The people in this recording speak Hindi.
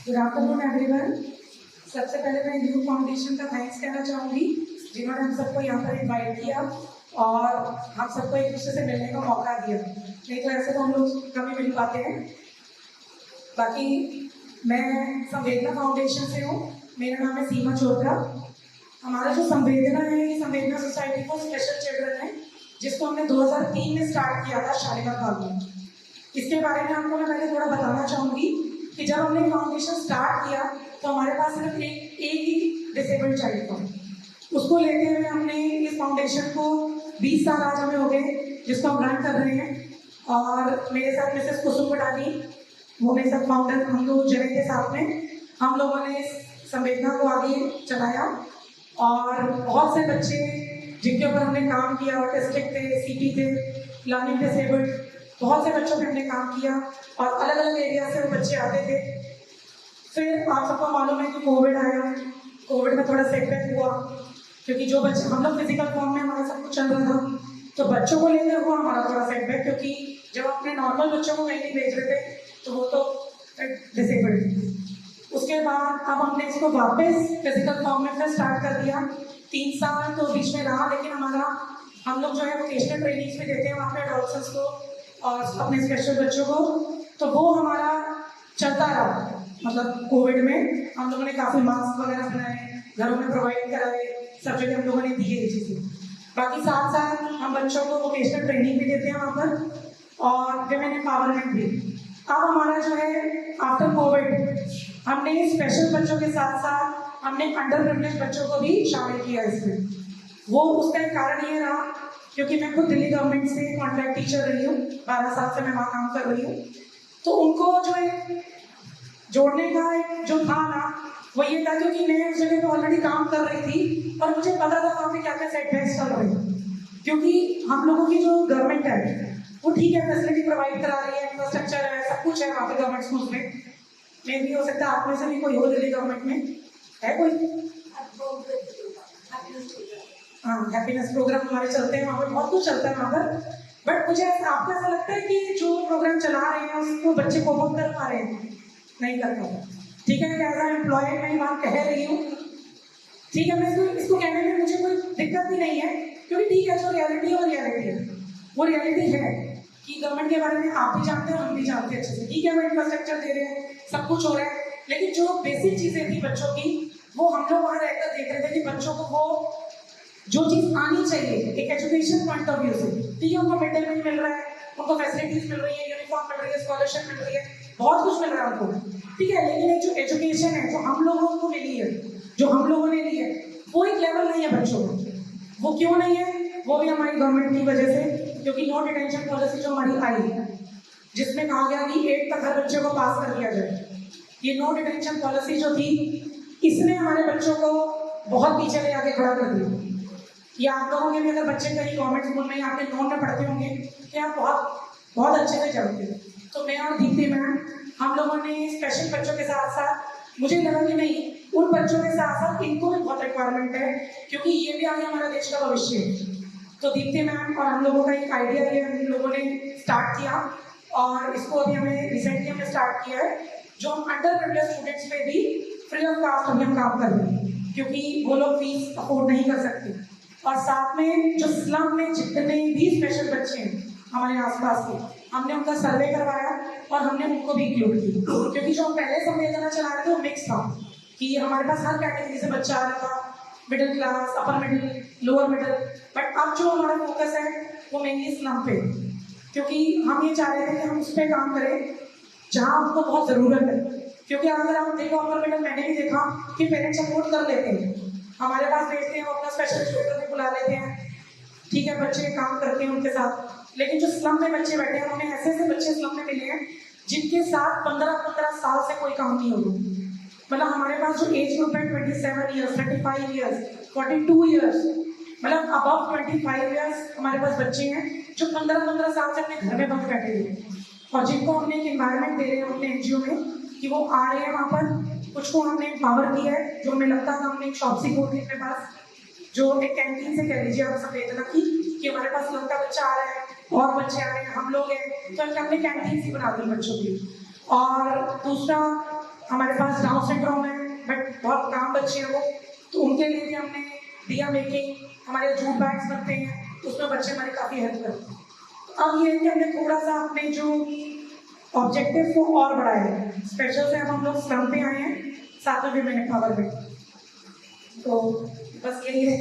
Good afternoon everyone. सबसे पहले मैं यू फाउंडेशन का थैंक्स कहना चाहूँगी जिन्होंने हम सबको यहाँ पर इनवाइट किया और हम सबको एक दूसरे से मिलने का मौका दिया। नहीं तो ऐसे तो हम लोग कभी मिल पाते हैं। बाकी मैं संवेदना फाउंडेशन से हूँ। मेरा नाम है सीमा चोपड़ा। हमारा जो संवेदना है ये संवेदना सोसाइटी फॉर स्पेशल चिल्ड्रन है, जिसको हमने 2003 में स्टार्ट किया था शालीमार बाग में। इसके बारे में आपको मैं पहले थोड़ा बताना चाहूँगी कि जब हमने फाउंडेशन स्टार्ट किया तो हमारे पास सिर्फ एक ही डिसेबल्ड चाइल्ड था। उसको लेते हुए हमने इस फाउंडेशन को 20 साल आज हमें हो गए जिसको हम रन कर रहे हैं। और मेरे साथ मिसेस कुसुम पटानी, वो मेरे साथ फाउंडर, हम लोग जगह के साथ में हम लोगों ने इस संवेदना को आगे चलाया। और बहुत से बच्चे जिनके ऊपर हमने काम किया, ऑटिस्टिक थे, सीपी थे, लर्निंग डिसेबल्ड, बहुत से बच्चों पे हमने काम किया और अलग अलग एरिया से वो बच्चे आते थे। फिर आप सबको मालूम है कि कोविड आया। कोविड में थोड़ा सेटबैक हुआ क्योंकि जो बच्चे हम लोग फिजिकल फॉर्म में हमारा सब कुछ चल रहा था, तो बच्चों को लेकर हुआ हमारा थोड़ा सेटबैक, क्योंकि जब अपने नॉर्मल बच्चों को कहीं नहीं भेज रहे थे तो वो तो डिसेबल्ड। उसके बाद अब हमने इसको वापस फिजिकल फॉर्म में फिर स्टार्ट कर दिया। 3 साल तो बीच में रहा, लेकिन हमारा हम लोग जो है वोकेशनल ट्रेनिंग्स भी देते हैं वहाँ पे एडोलसेंट्स को और अपने स्पेशल बच्चों को, तो वो हमारा चलता रहा। मतलब कोविड में हम लोगों ने काफ़ी मास्क वगैरह बनाए, घरों में प्रोवाइड कराए, सब जगह हम लोगों ने दिए ये चीज़ें। बाकी साथ साथ हम बच्चों को वोकेशनल ट्रेनिंग भी देते हैं वहाँ पर और विमेन एम्पावरमेंट भी। अब हमारा जो है आफ्टर कोविड हमने स्पेशल बच्चों के साथ साथ हमने अंडर प्रिविलेज बच्चों को भी शामिल किया इसमें। वो उसका एक कारण ये रहा क्योंकि मैं खुद दिल्ली गवर्नमेंट से कॉन्ट्रैक्ट टीचर रही हूँ, 12 साल से मैं वहाँ काम कर रही हूँ। तो उनको जो है जोड़ने का एक जो था ना, वो ये था क्योंकि मैं उस जगह पे ऑलरेडी काम कर रही थी और मुझे पता था वहाँ पे क्या क्या सेटबैक्स चल रहे हैं। क्योंकि हम लोगों की जो गवर्नमेंट है वो ठीक है, फैसिलिटी प्रोवाइड करा रही है, इंफ्रास्ट्रक्चर है, सब कुछ है वहाँ पे गवर्नमेंट स्कूल में। मे भी हो सकता है आप में से भी कोई हो दिल्ली गवर्नमेंट में, है कोई? हाँ, हैप्पीनेस प्रोग्राम हमारे चलते हैं वहाँ पर, बहुत कुछ चलता है वहाँ पर। बट मुझे आपको ऐसा लगता है कि जो प्रोग्राम चला रहे हैं उसको बच्चे को बहुत कर पा रहे हैं? नहीं कर पा रहे। ठीक है, एज ए एम्प्लॉय मैं बात कह रही हूँ, ठीक है, मैं इसको कहने में मुझे कोई दिक्कत भी नहीं है, क्योंकि ठीक है जो रियलिटी है वो रियलिटी है। वो रियलिटी है कि गवर्नमेंट के बारे में आप भी जानते हैं, हम भी जानते हैं अच्छे से। ठीक है, वो इंफ्रास्ट्रक्चर दे रहे हैं, सब कुछ हो रहा है, लेकिन जो बेसिक चीजें थी बच्चों की वो हम लोग वहाँ रहकर देख रहे थे कि बच्चों को वो जो चीज आनी चाहिए एक एजुकेशन पॉइंट ऑफ व्यू से। ठीक है, उनको मिड डे मील मिल रहा है, उनको फैसिलिटीज मिल रही है, यूनिफॉर्म मिल रही है, स्कॉलरशिप मिल रही है, बहुत कुछ मिल रहा है उनको। ठीक है, लेकिन एक जो एजुकेशन है जो हम लोगों को मिली है, जो हम लोगों ने ली है, वो एक लेवल नहीं है बच्चों को। वो क्यों नहीं है? वो भी हमारी गवर्नमेंट की वजह से, क्योंकि नो डिटेंशन पॉलिसी जो हमारी आई जिसमें कहा गया कि 8 तक हर बच्चे को पास कर दिया जाए, ये नो डिटेंशन पॉलिसी जो थी इसने हमारे बच्चों को बहुत पीछे ले आके खड़ा कर दिया। या आप लोगों के भी अगर बच्चे कहीं गवर्नमेंट स्कूल में या आपके नॉन में पढ़ते होंगे तो आप बहुत अच्छे से जानते हैं। तो मैं और दीप्ति मैम हम लोगों ने स्पेशल बच्चों के साथ साथ, मुझे लगा कि नहीं, उन बच्चों के साथ साथ इनको भी बहुत रिक्वायरमेंट है, क्योंकि ये भी आगे हमारा देश का भविष्य है। तो दीप्ति मैम और हम लोगों का एक आइडिया ये हम लोगों ने स्टार्ट किया और इसको अभी हमें रिसेंटली हमने स्टार्ट किया है, जो हम अंडर प्रिविलेज स्टूडेंट्स पे भी फ्री ऑफ कास्ट अभी हम काम कर रहे हैं, क्योंकि वो लोग फीस अफोर्ड नहीं कर सकते। और साथ में जो स्लम में जितने भी स्पेशल बच्चे हैं हमारे आसपास के, हमने उनका सर्वे करवाया और हमने उनको भी इंक्लूड किया, क्योंकि जो हम पहले संवेदना चला रहे थे वो मिक्स था कि हमारे पास हर कैटेगरी से बच्चा आ रहा था, middle class, upper middle, lower middle. But अब जो हमारा फोकस है वो मेनली स्लम पे, क्योंकि हम ये चाह रहे थे कि हम उस पर काम करें जहाँ उनको बहुत ज़रूरत है। क्योंकि अगर आप देखो अपर मिडिल, मैंने भी देखा कि पेरेंट्स सपोर्ट कर लेते हैं, हमारे पास भेजते हैं, वो अपना स्पेशल ट्यूटर भी बुला लेते हैं, ठीक है, बच्चे काम करते हैं उनके साथ। लेकिन जो स्लम में बच्चे बैठे हैं, हमें ऐसे ऐसे बच्चे स्लम में मिले हैं जिनके साथ 15-15 साल से कोई काम नहीं हो रहा। मतलब हमारे पास जो एज ग्रुप है 27 ईयर्स, 35 ईयर्स, 42 ईयर्स, मतलब अबव 25 ईयर्स हमारे पास बच्चे हैं जो 15-15 साल से अपने घर में बंद बैठे हुए हैं, और जिनको हमने एक एनवायरनमेंट दे रहे हैं अपने एनजीओ में कि वो आ रहे हैं वहाँ पर। कुछ को हमने एम्पावर किया है, जो हमें लगता था, हमने एक शॉप सी खोल दी अपने पास, जो एक कैंटीन से कह लीजिए आप संवेदना की, कि हमारे पास लड़का बच्चा आ रहा है और बच्चे आ रहे हैं, हम लोग हैं, तो हमने कैंटीन सी बना दी बच्चों की। और दूसरा हमारे पास डाउन सिंड्रोम है बट बहुत काम बच्चे हैं वो, तो उनके लिए भी हमने दिया मेकिंग, हमारे जूट बैग्स बनते हैं, उसमें बच्चे हमारे काफ़ी हेल्प करते हैं। अब ये है कि हमने थोड़ा सा अपने जो ऑब्जेक्टिव को और बढ़ाया है। स्पेशल से अब हम लोग स्लम पे आए हैं, साथ में विमेन एम्पावरमेंट, तो बस यही है।